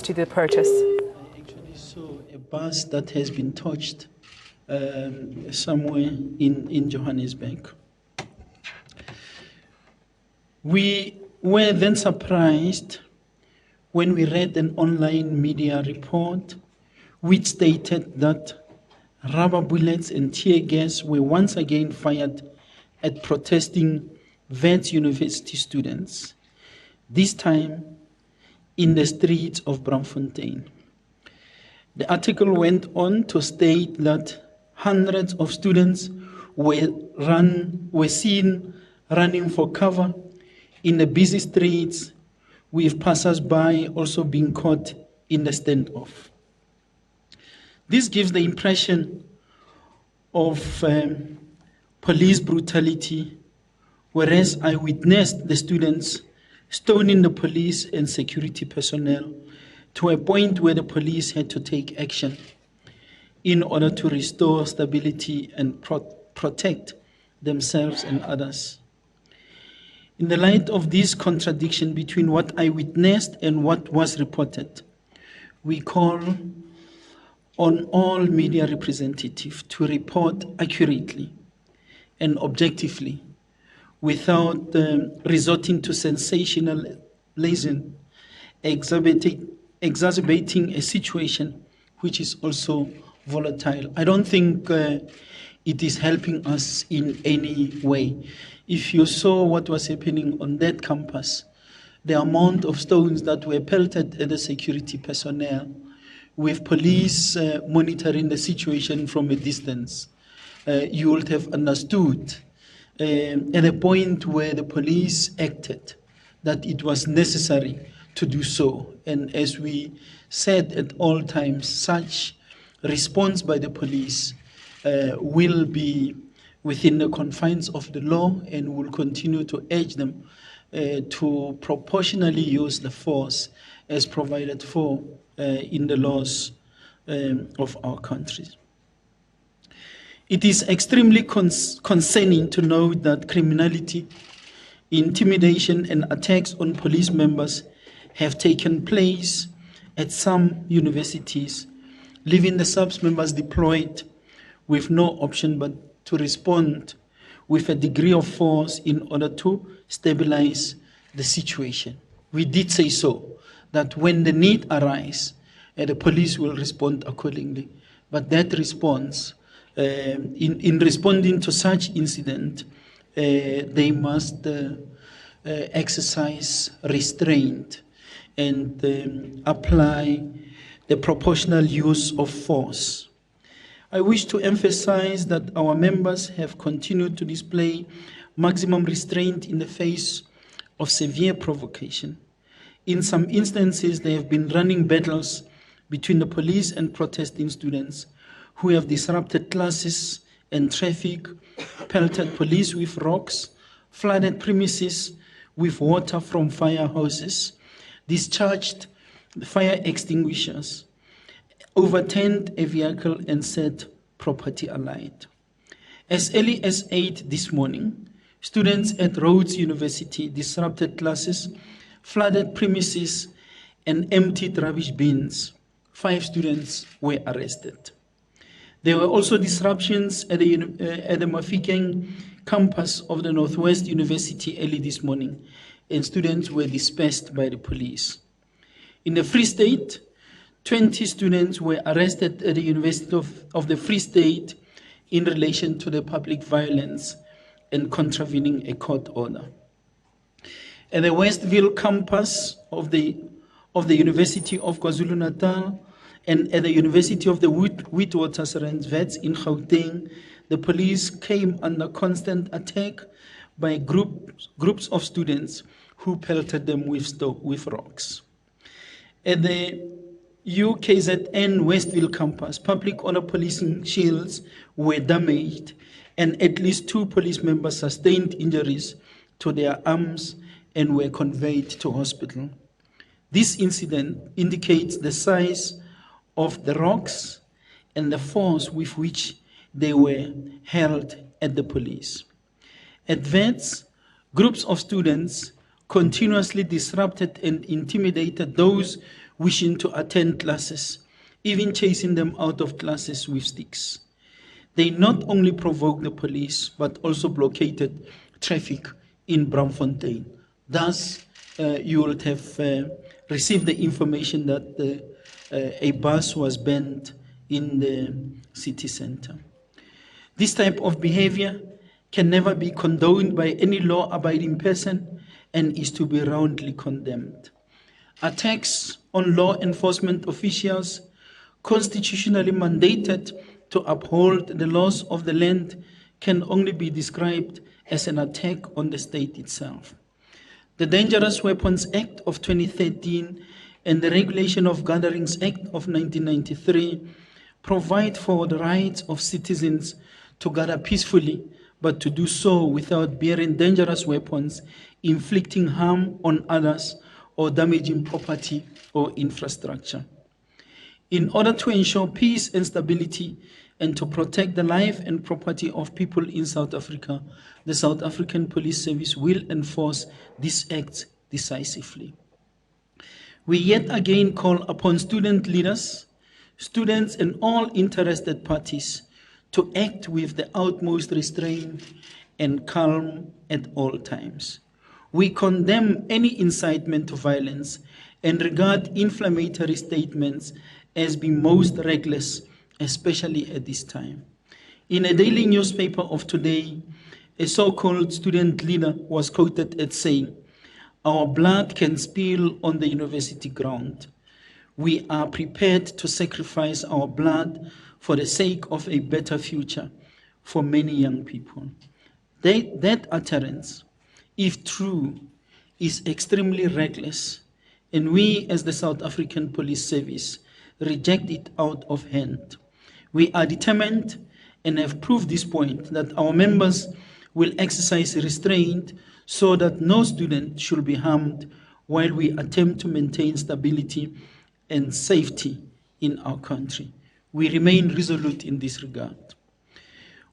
to the protests? I actually saw a bus that has been touched somewhere in Johannesburg. We were then surprised when we read an online media report which stated that rubber bullets and tear gas were once again fired at protesting Wits University students, this time in the streets of Braamfontein. The article went on to state that hundreds of students were seen running for cover in the busy streets, with passers-by also being caught in the standoff. This gives the impression of police brutality, whereas I witnessed the students stoning the police and security personnel to a point where the police had to take action in order to restore stability and protect themselves and others. In the light of this contradiction between what I witnessed and what was reported, we call on all media representatives to report accurately and objectively without resorting to sensationalism, exacerbating a situation which is also volatile. I don't think it is helping us in any way. If you saw what was happening on that campus, the amount of stones that were pelted at the security personnel, with police monitoring the situation from a distance, you would have understood at a point where the police acted that it was necessary to do so. And as we said at all times, such response by the police will be within the confines of the law, and will continue to urge them to proportionally use the force as provided for in the laws of our country. It is extremely concerning to note that criminality, intimidation, and attacks on police members have taken place at some universities, leaving the SAPS members deployed with no option but to respond with a degree of force in order to stabilize the situation. We did say so, that when the need arises, the police will respond accordingly. But that response, in responding to such incident, they must exercise restraint and apply the proportional use of force. I wish to emphasize that our members have continued to display maximum restraint in the face of severe provocation. In some instances, they have been running battles between the police and protesting students who have disrupted classes and traffic, pelted police with rocks, flooded premises with water from fire hoses, discharged fire extinguishers, overturned a vehicle and set property alight. As early as 8 this morning, students at Rhodes University disrupted classes, flooded premises, and emptied rubbish bins. 5 students were arrested. There were also disruptions at the Mafikeng campus of the Northwest University early this morning, and students were dispersed by the police. In the Free State, 20 students were arrested at the University of the Free State in relation to the public violence and contravening a court order. At the Westville campus of the University of KwaZulu-Natal and at the University of the Witwatersrand in Gauteng, the police came under constant attack by groups of students who pelted them with rocks. At the UKZN Westville campus, public order policing shields were damaged and at least 2 police members sustained injuries to their arms and were conveyed to hospital. This incident indicates the size of the rocks and the force with which they were hurled at the police. At Wits, groups of students continuously disrupted and intimidated those wishing to attend classes, even chasing them out of classes with sticks. They not only provoked the police, but also blockaded traffic in Braamfontein. Thus, you would have received the information that a bus was banned in the city center. This type of behavior can never be condoned by any law-abiding person and is to be roundly condemned. Attacks on law enforcement officials constitutionally mandated to uphold the laws of the land can only be described as an attack on the state itself. The Dangerous Weapons Act of 2013 and the Regulation of Gatherings Act of 1993 provide for the rights of citizens to gather peacefully, but to do so without bearing dangerous weapons, inflicting harm on others, or damaging property or infrastructure. In order to ensure peace and stability and to protect the life and property of people in South Africa, the South African Police Service will enforce these acts decisively. We yet again call upon student leaders, students, and all interested parties to act with the utmost restraint and calm at all times. We condemn any incitement to violence and regard inflammatory statements as being most reckless, especially at this time. In a daily newspaper of today, a so-called student leader was quoted as saying, "Our blood can spill on the university ground. We are prepared to sacrifice our blood for the sake of a better future for many young people." That utterance, if true, is extremely reckless, and we as the South African Police Service reject it out of hand. We are determined and have proved this point that our members will exercise restraint so that no student should be harmed while we attempt to maintain stability and safety in our country. We remain resolute in this regard.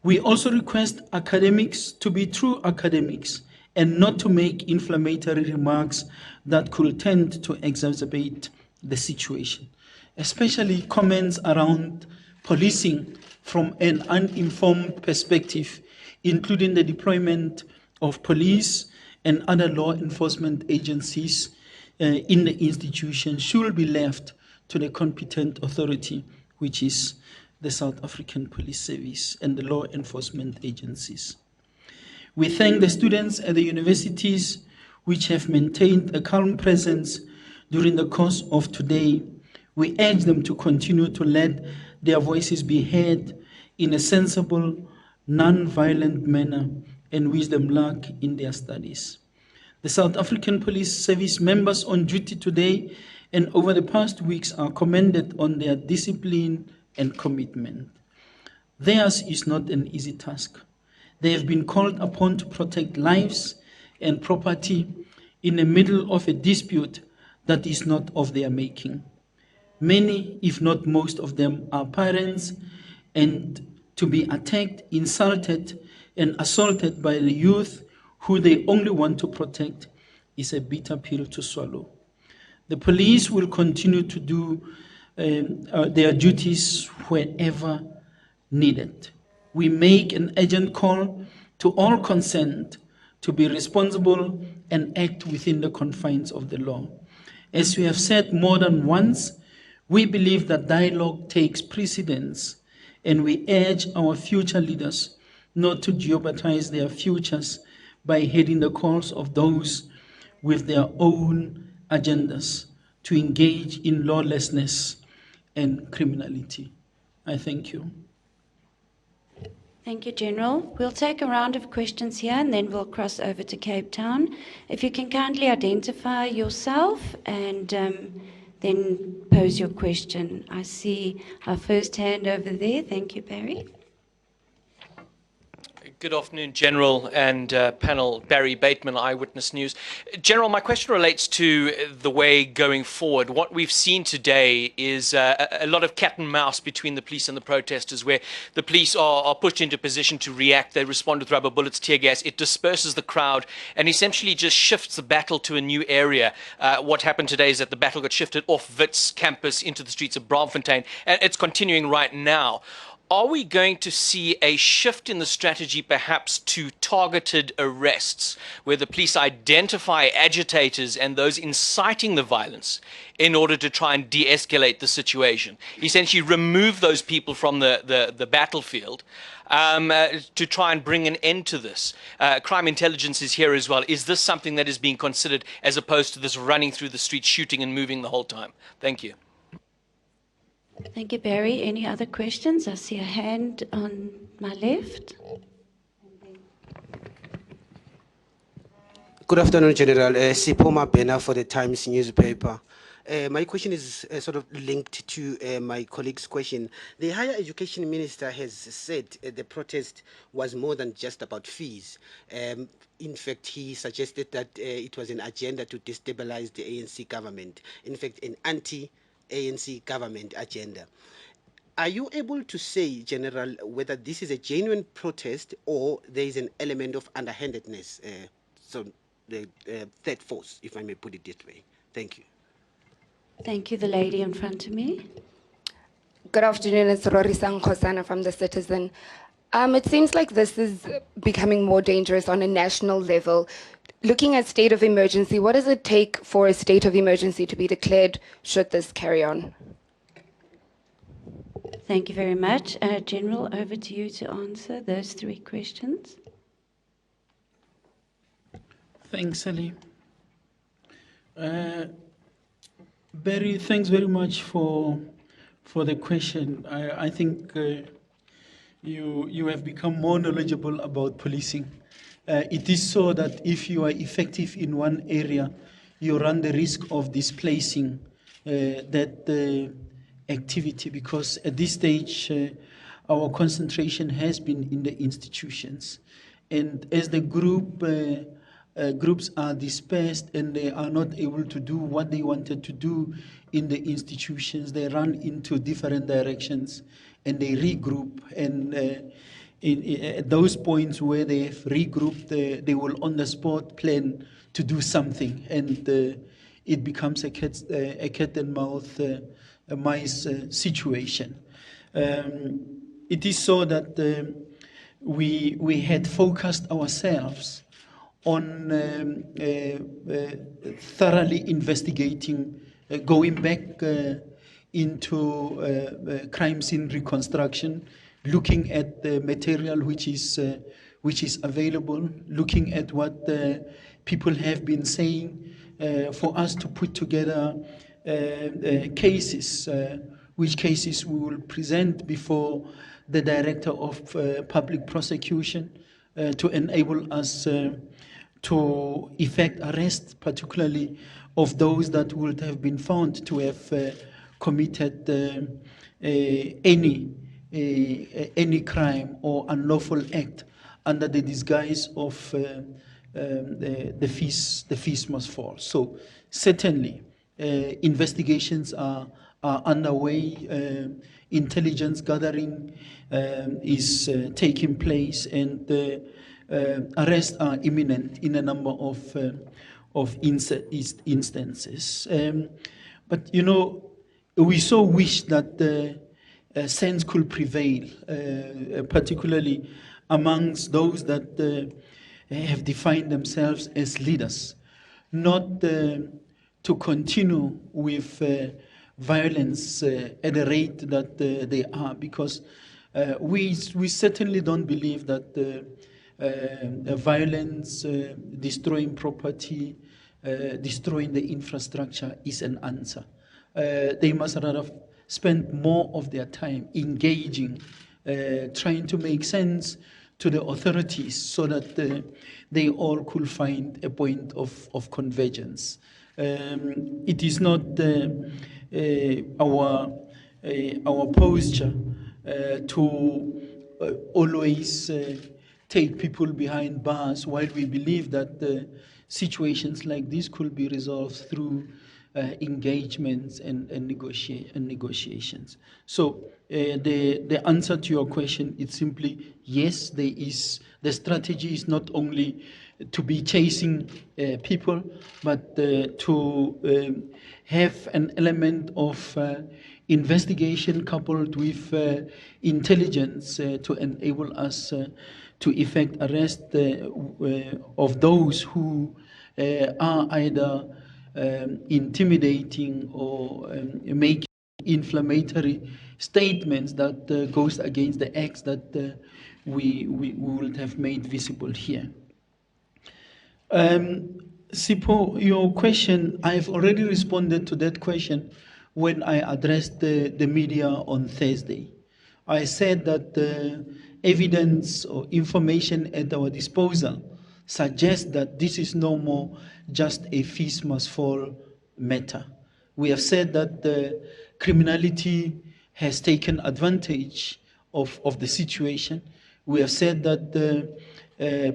We also request academics to be true academics and not to make inflammatory remarks that could tend to exacerbate the situation, especially comments around policing from an uninformed perspective, including the deployment of police and other law enforcement agencies in the institution, should be left to the competent authority, which is the South African Police Service and the law enforcement agencies. We thank the students at the universities which have maintained a calm presence during the course of today. We urge them to continue to let their voices be heard in a sensible, non-violent manner and wish them luck in their studies. The South African Police Service members on duty today and over the past weeks are commended on their discipline and commitment. Theirs is not an easy task. They have been called upon to protect lives and property in the middle of a dispute that is not of their making. Many, if not most of them, are parents, and to be attacked, insulted, and assaulted by the youth who they only want to protect is a bitter pill to swallow. The police will continue to do their duties wherever needed. We make an urgent call to all concerned to be responsible and act within the confines of the law. As we have said more than once, we believe that dialogue takes precedence, and we urge our future leaders not to jeopardize their futures by heeding the calls of those with their own agendas to engage in lawlessness and criminality. I thank you. Thank you, General. We'll take a round of questions here and then we'll cross over to Cape Town. If you can kindly identify yourself and then pose your question. I see our first hand over there. Thank you, Barry. Good afternoon, General and panel. Barry Bateman, Eyewitness News. General, my question relates to the way going forward. What we've seen today is a lot of cat and mouse between the police and the protesters, where the police are pushed into position to react. They respond with rubber bullets, tear gas. It disperses the crowd and essentially just shifts the battle to a new area. What happened today is that the battle got shifted off Wits campus into the streets of Braamfontein, and it's continuing right now. Are we going to see a shift in the strategy perhaps to targeted arrests, where the police identify agitators and those inciting the violence in order to try and de-escalate the situation? Essentially remove those people from the battlefield to try and bring an end to this. Crime intelligence is here as well. Is this something that is being considered as opposed to this running through the streets, shooting and moving the whole time? Thank you. Thank you, Barry. Any other questions? I see a hand on my left. Good afternoon, General. Sipoma Bena for the Times newspaper. My question is sort of linked to my colleague's question. The Higher Education Minister has said the protest was more than just about fees. In fact, he suggested that it was an agenda to destabilize the ANC government. In fact, an anti-ANC government agenda. Are you able to say, General, whether this is a genuine protest or there is an element of underhandedness, so the third force, if I may put it this way? Thank you. Thank you. The lady in front of me. Good afternoon, it's Rorisan Khosana from The Citizen. It seems like this is becoming more dangerous on a national level. Looking at state of emergency, what does it take for a state of emergency to be declared should this carry on? Thank you very much. General, over to you to answer those three questions. Thanks, Ali. Barry, thanks very much for the question. I think you have become more knowledgeable about policing. It is so that if you are effective in one area, you run the risk of displacing that activity, because at this stage, our concentration has been in the institutions. And as the groups are dispersed and they are not able to do what they wanted to do in the institutions, they run into different directions and they regroup. And at those points where they have regrouped, they will on the spot plan to do something, and it becomes a cat and mice situation. It is so that we had focused ourselves on thoroughly investigating, going back into crime scene reconstruction, looking at the material which is available, looking at what people have been saying, for us to put together cases, which cases we will present before the Director of Public Prosecution to enable us to effect arrest, particularly of those that would have been found to have committed any crime or unlawful act under the disguise of the fees must fall. So certainly investigations are underway, intelligence gathering is taking place, and arrests are imminent in a number of instances. But you know, we so wish that sense could prevail, particularly amongst those that have defined themselves as leaders, not to continue with violence at the rate that they are, because we certainly don't believe that violence, destroying property, destroying the infrastructure is an answer. They must rather spend more of their time engaging, trying to make sense to the authorities so that they all could find a point of convergence. It is not our posture to always take people behind bars, while we believe that situations like this could be resolved through engagements and negotiations. So the answer to your question is simply yes, the strategy is not only to be chasing people, but to have an element of investigation coupled with intelligence to enable us to effect arrest of those who are either intimidating or making inflammatory statements that goes against the acts that we would have made visible here. Sipo, your question, I've already responded to that question when I addressed the media on Thursday. I said that the evidence or information at our disposal suggests that this is no more just a fees must fall matter. We have said that the criminality has taken advantage of the situation. We have said that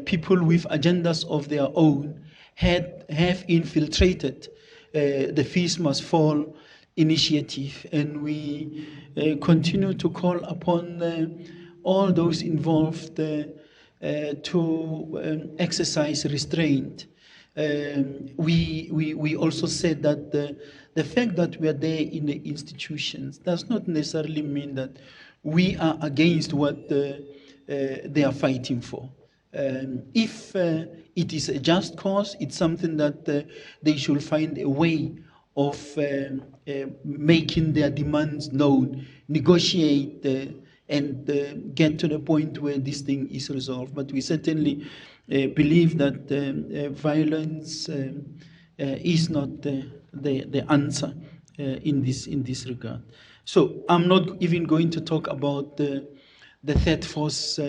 people with agendas of their own have infiltrated the fees must fall initiative, and we continue to call upon all those involved to exercise restraint. We also said that the fact that we are there in the institutions does not necessarily mean that we are against what they are fighting for. If it is a just cause, it's something that they should find a way of making their demands known, negotiate, and get to the point where this thing is resolved. But we certainly believe that violence is not the answer in this regard. So I'm not even going to talk about the third force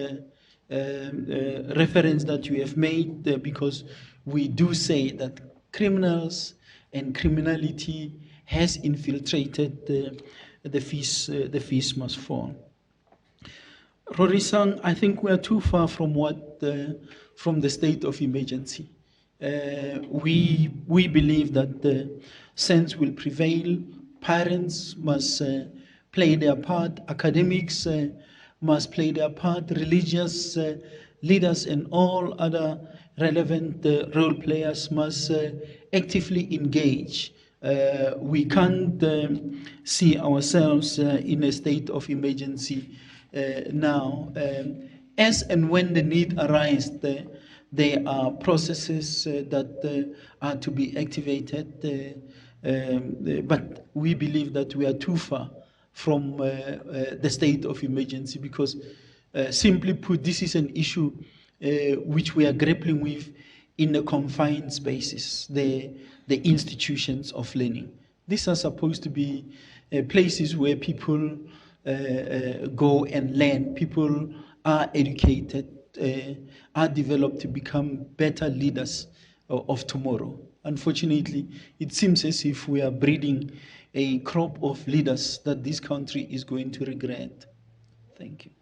reference that you have made, because we do say that criminals and criminality has infiltrated the fees must fall. Rorisang, I think we are too far from from the state of emergency. We believe that sense will prevail. Parents must play their part. Academics must play their part. Religious leaders and all other relevant role players must actively engage. We can't see ourselves in a state of emergency now. As and when the need arises, there are processes that are to be activated, but we believe that we are too far from the state of emergency, because simply put, this is an issue which we are grappling with in the confined spaces, the institutions of learning. These are supposed to be places where people go and learn. People are educated, are developed to become better leaders of tomorrow. Unfortunately, it seems as if we are breeding a crop of leaders that this country is going to regret. Thank you.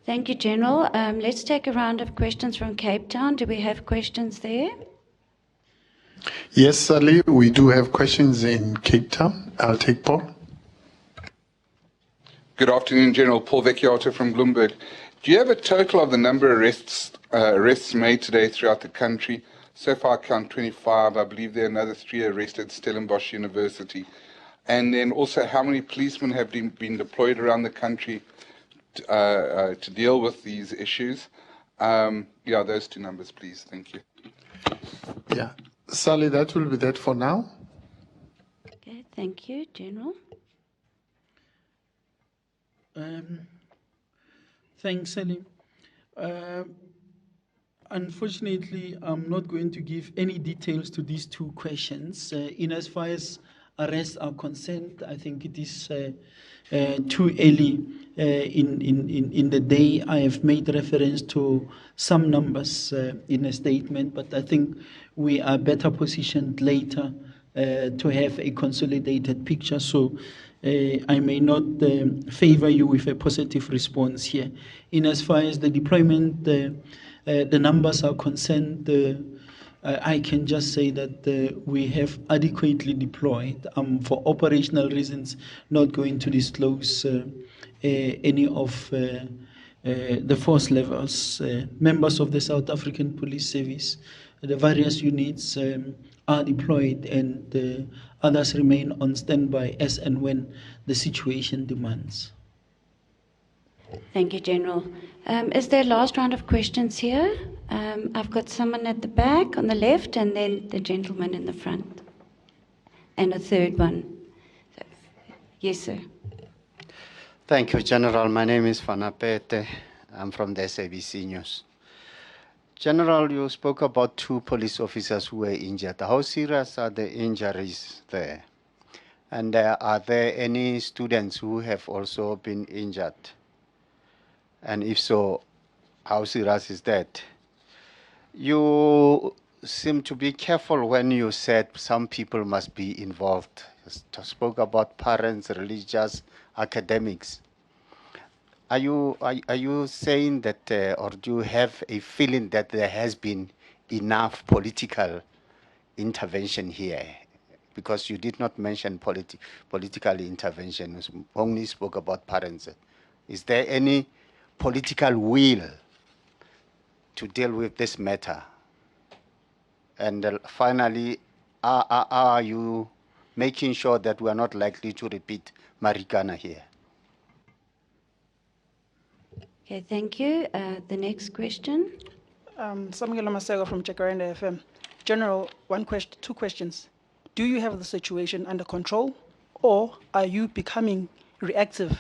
Thank you, General. Let's take a round of questions from Cape Town. Do we have questions there? Yes, Sally, we do have questions in Cape Town. I'll take Paul. Good afternoon, General. Paul Vecchiato from Bloomberg. Do you have a total of the number of arrests made today throughout the country? So far, I count 25. I believe there are another 3 arrested at Stellenbosch University. And then also, how many policemen have been deployed around the country to deal with these issues? Yeah, those 2 numbers, please. Thank you. Yeah. Sally, that will be that for now. Okay, thank you, General. Thanks, Sally. Unfortunately, I'm not going to give any details to these 2 questions. In as far as arrests are concerned, I think it is too early in the day. I have made reference to some numbers in a statement, but I think we are better positioned later to have a consolidated picture. So I may not favor you with a positive response here. In as far as the deployment, the numbers are concerned, I can just say that we have adequately deployed. For operational reasons, not going to disclose any of the force levels. Members of the South African Police Service, the various units are deployed, and others remain on standby as and when the situation demands. Thank you, General. Is there a last round of questions here? I've got someone at the back on the left, and then the gentleman in the front. And a third one. Yes, sir. Thank you, General. My name is Fanapete. I'm from the SABC News. General, you spoke about 2 police officers who were injured. How serious are the injuries there? And are there any students who have also been injured? And if so, how serious is that? You seem to be careful when you said some people must be involved. You spoke about parents, religious, academics. Are you saying that, or do you have a feeling that there has been enough political intervention here? Because you did not mention political intervention, you only spoke about parents. Is there any political will to deal with this matter? And finally, are you making sure that we are not likely to repeat Marikana here? Okay, thank you. The next question. Samuel Masego from Jacaranda FM. General, 2 questions. Do you have the situation under control, or are you becoming reactive,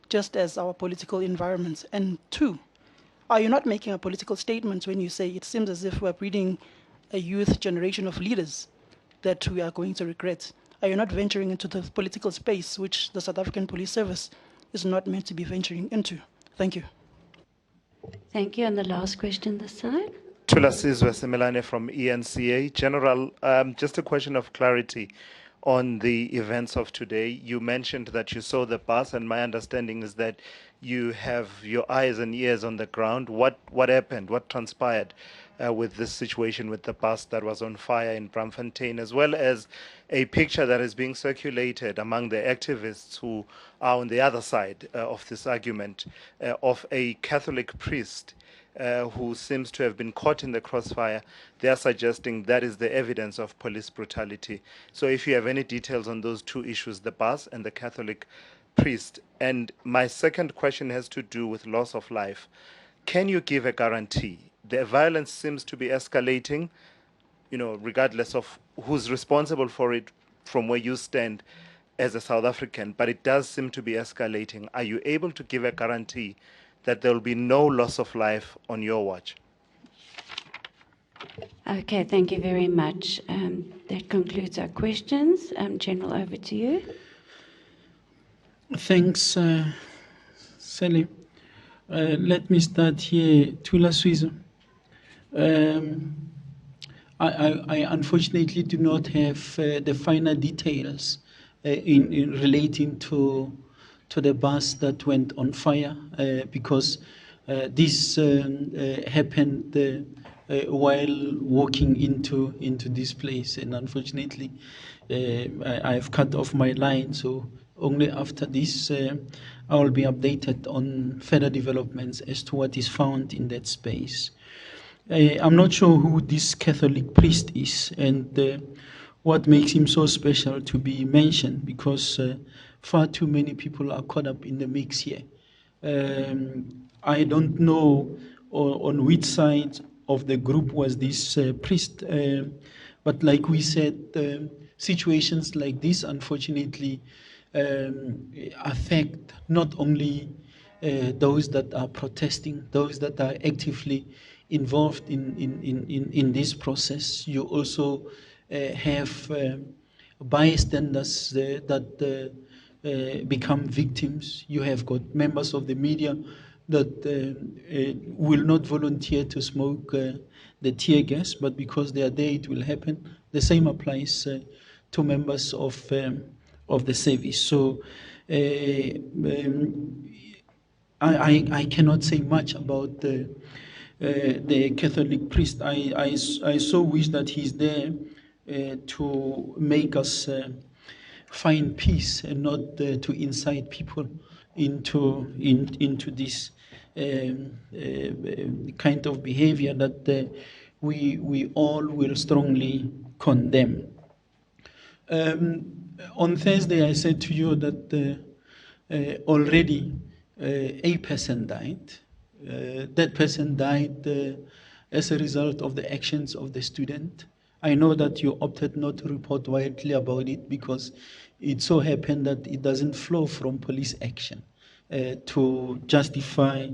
just as our political environment? And 2, are you not making a political statement when you say it seems as if we're breeding a youth generation of leaders that we are going to regret? Are you not venturing into the political space which the South African Police Service is not meant to be venturing into? Thank you. Thank you. And the last question this side. Thulasizwe Semelane from ENCA. General, just a question of clarity on the events of today. You mentioned that you saw the bus, and my understanding is that you have your eyes and ears on the ground. What happened? What transpired with this situation with the bus that was on fire in Braamfontein, as well as a picture that is being circulated among the activists who are on the other side of this argument of a Catholic priest who seems to have been caught in the crossfire. They are suggesting that is the evidence of police brutality. So if you have any details on those 2 issues, the bus and the Catholic priest. And my second question has to do with loss of life. Can you give a guarantee? The violence seems to be escalating, regardless of who's responsible for it from where you stand as a South African, but it does seem to be escalating. Are you able to give a guarantee that there will be no loss of life on your watch? Okay, thank you very much. That concludes our questions. General, over to you. Thanks, Sally. Let me start here. Thulasizwe. I unfortunately do not have the finer details in relating to the bus that went on fire because this happened while walking into this place, and unfortunately I've cut off my line, so only after this I will be updated on further developments as to what is found in that space. I'm not sure who this Catholic priest is and what makes him so special to be mentioned, because far too many people are caught up in the mix here. I don't know on which side of the group was this priest, but like we said, situations like this unfortunately affect not only those that are protesting, those that are actively involved in this process. You also have bystanders that become victims. You have got members of the media that will not volunteer to smoke the tear gas, but because they are there, it will happen. The same applies to members of of the service. So I cannot say much about the Catholic priest. I so wish that he's there to make us find peace and not to incite people into this kind of behavior that we all will strongly condemn. On Thursday, I said to you that already a person died. That person died as a result of the actions of the student. I know that you opted not to report widely about it because it so happened that it doesn't flow from police action to justify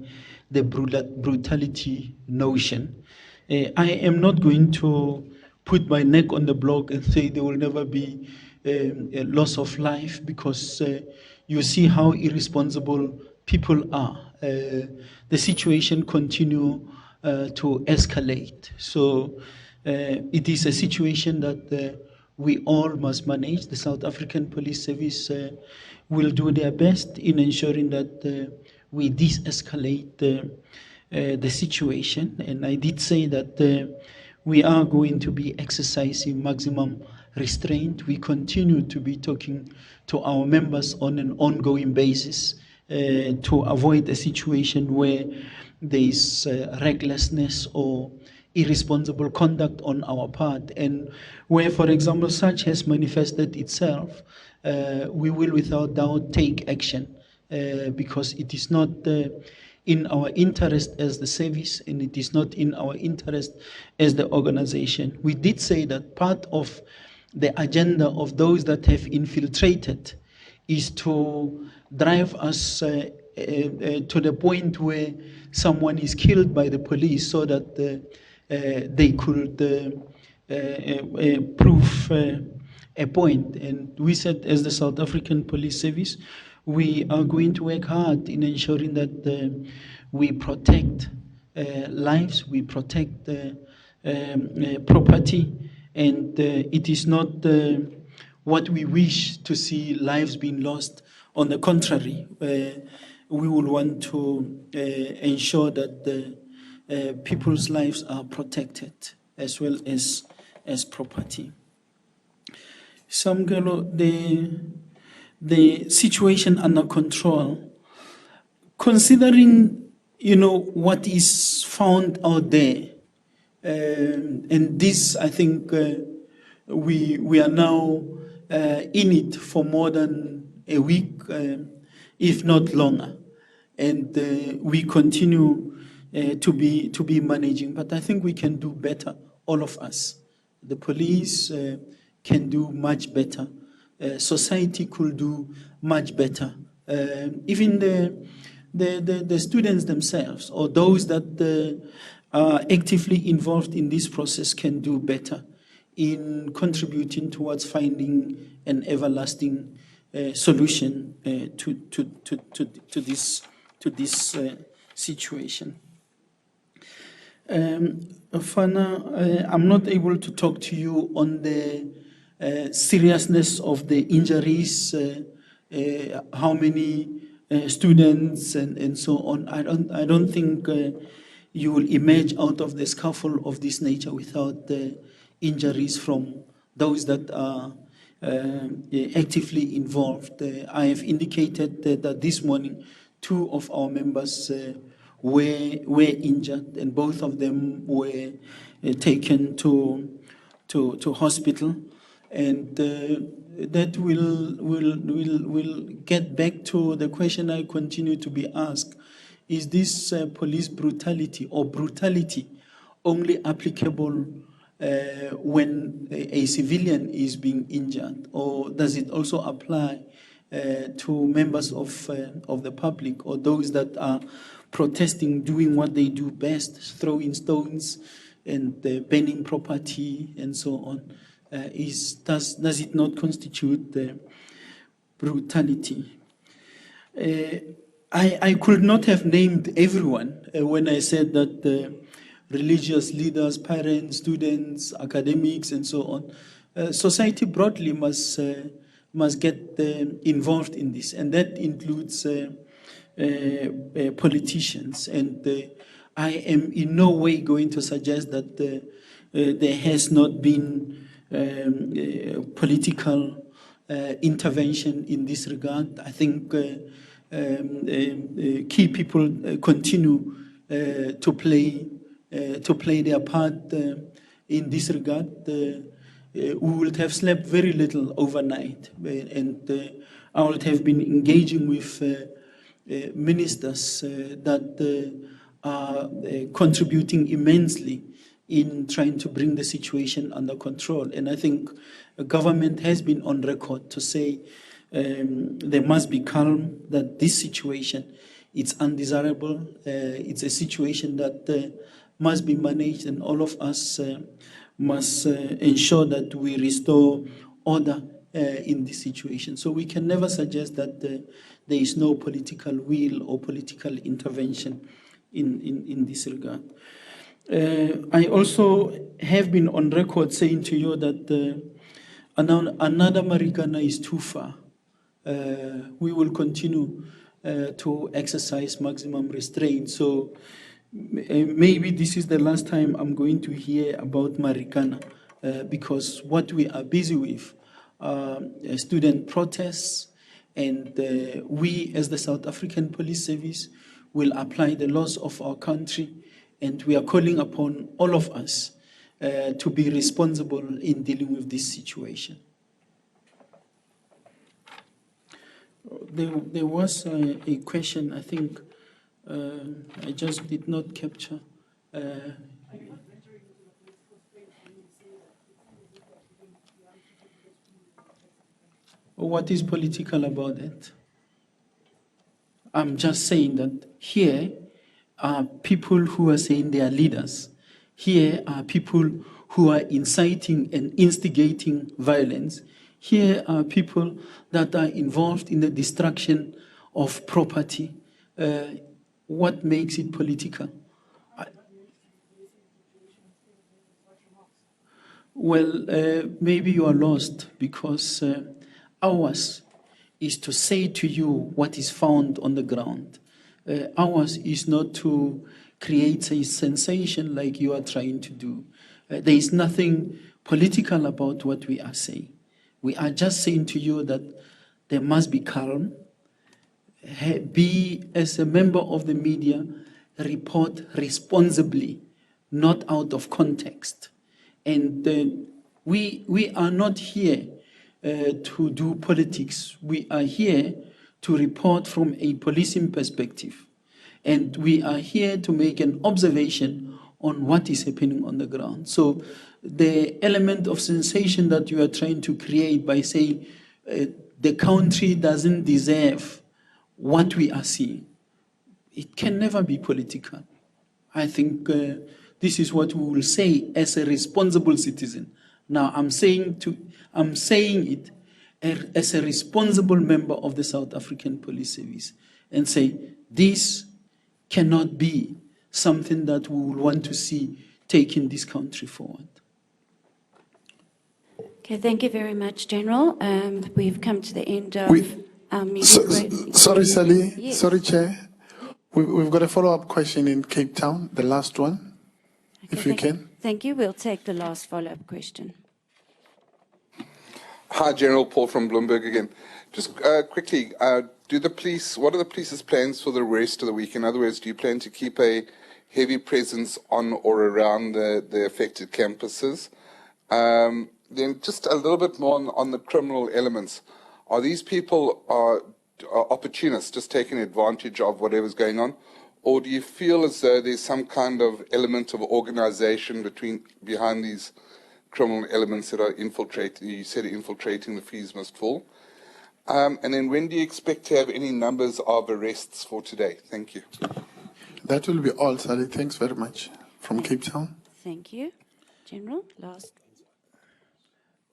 the brutality notion. I am not going to put my neck on the block and say there will never be a loss of life because you see how irresponsible people are. The situation continue to escalate. So it is a situation that we all must manage. The South African Police Service will do their best in ensuring that we de-escalate the situation. And I did say that we are going to be exercising maximum restraint. We continue to be talking to our members on an ongoing basis to avoid a situation where there is recklessness or irresponsible conduct on our part. And where, for example, such has manifested itself, we will without doubt take action because it is not in our interest as the service and it is not in our interest as the organization. We did say that part of the agenda of those that have infiltrated is to drive us to the point where someone is killed by the police so that they could prove a point. And we said, as the South African Police Service, we are going to work hard in ensuring that we protect lives, we protect property, and it is not what we wish to see lives being lost. On the contrary, we will want to ensure that people's lives are protected as well as property. Samgelo, the situation under control, considering what is found out there, and this I think we are now in it for more than a week, if not longer, and we continue to be managing. But I think we can do better, all of us. The police can do much better. Society could do much better. Even the students themselves or those that are actively involved in this process can do better in contributing towards finding an everlasting solution to this situation. Fana, I'm not able to talk to you on the seriousness of the injuries, how many students and so on. I don't think you will emerge out of the scuffle of this nature without the injuries from those that are actively involved. I have indicated that this morning 2 of our members were injured, and both of them were taken to hospital, and that will get back to the question I continue to be asked: is this police brutality or brutality only applicable when a civilian is being injured, or does it also apply to members of the public or those that are protesting, doing what they do best, throwing stones and burning property and so on? Does it not constitute brutality? I could not have named everyone when I said that religious leaders, parents, students, academics, and so on. Society broadly must must get involved in this, and that includes politicians. And I am in no way going to suggest that there has not been political intervention in this regard. I think key people continue to play their part in this regard. We would have slept very little overnight, and I would have been engaging with ministers that are contributing immensely in trying to bring the situation under control. And I think the government has been on record to say there must be calm, that this situation, it's undesirable. It's a situation that must be managed, and all of us must ensure that we restore order in this situation. So we can never suggest that there is no political will or political intervention in this regard. I also have been on record saying to you that another Marikana is too far. We will continue to exercise maximum restraint. So maybe this is the last time I'm going to hear about Marikana, because what we are busy with are student protests, and we as the South African Police Service will apply the laws of our country, and we are calling upon all of us to be responsible in dealing with this situation. There was a question, I think, I just did not capture. What is political about it? I'm just saying that here are people who are saying they are leaders. Here are people who are inciting and instigating violence. Here are people that are involved in the destruction of property. What makes it political? Well, maybe you are lost, because ours is to say to you what is found on the ground. Ours is not to create a sensation like you are trying to do. There is nothing political about what we are saying. We are just saying to you that there must be calm. Be, as a member of the media, report responsibly, not out of context. And we are not here to do politics. We are here to report from a policing perspective. And we are here to make an observation on what is happening on the ground. So the element of sensation that you are trying to create by saying the country doesn't deserve what we are seeing, it can never be political. I think this is what we will say as a responsible citizen. Now, I'm saying it as a responsible member of the South African Police Service, and say this cannot be something that we will want to see taking this country forward. Okay, thank you very much, General. We've come to the end of our meeting. Sorry, Sally. Yes. Sorry, Chair. We've got a follow-up question in Cape Town, the last one, if you can. Thank you. We'll take the last follow-up question. Hi, General Paul from Bloomberg again. Just quickly, what are the police's plans for the rest of the week? In other words, do you plan to keep a heavy presence on or around the affected campuses? Then just a little bit more on the criminal elements. Are these people opportunists, just taking advantage of whatever's going on? Or do you feel as though there's some kind of element of organization behind these criminal elements that are infiltrating? You said infiltrating, the fees must fall. And then when do you expect to have any numbers of arrests for today? Thank you. That will be all, Sally. Thanks very much. From Cape Town. Thank you. General, last.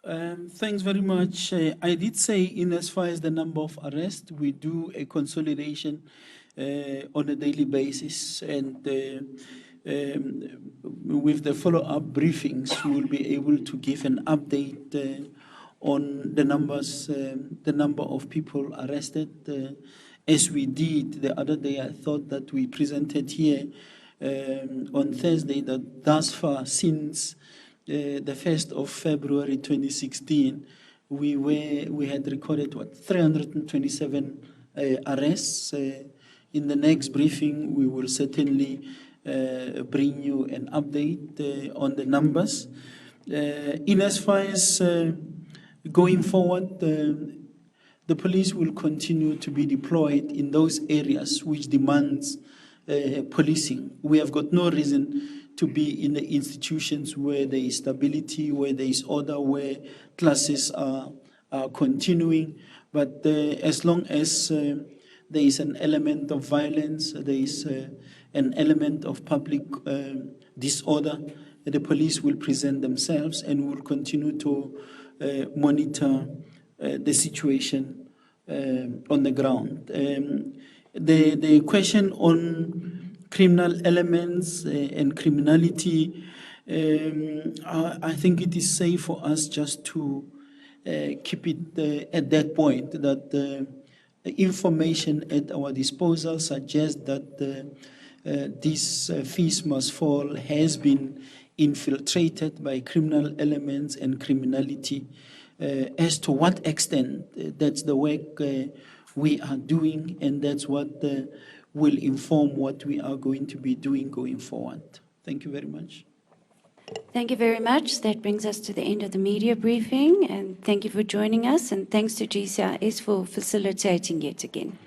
Thanks very much. I did say, in as far as the number of arrests, we do a consolidation on a daily basis, and with the follow-up briefings, we will be able to give an update on the numbers, the number of people arrested. As we did the other day, I thought that we presented here on Thursday that thus far, since the 1st of February 2016, we had recorded 327 arrests. In the next briefing, we will certainly bring you an update on the numbers. In as far as going forward, the police will continue to be deployed in those areas which demands policing. We have got no reason to be in the institutions where there is stability, where there is order, where classes are continuing. But as long as there is an element of violence, there is an element of public disorder, the police will present themselves and will continue to monitor the situation on the ground. The question on criminal elements and criminality, I think it is safe for us just to keep it at that point, that the information at our disposal suggests that this fees must fall has been infiltrated by criminal elements and criminality. As to what extent, that's the work we are doing, and that's what will inform what we are going to be doing going forward. Thank you very much. Thank you very much. That brings us to the end of the media briefing, and thank you for joining us, and thanks to GCIS for facilitating yet again.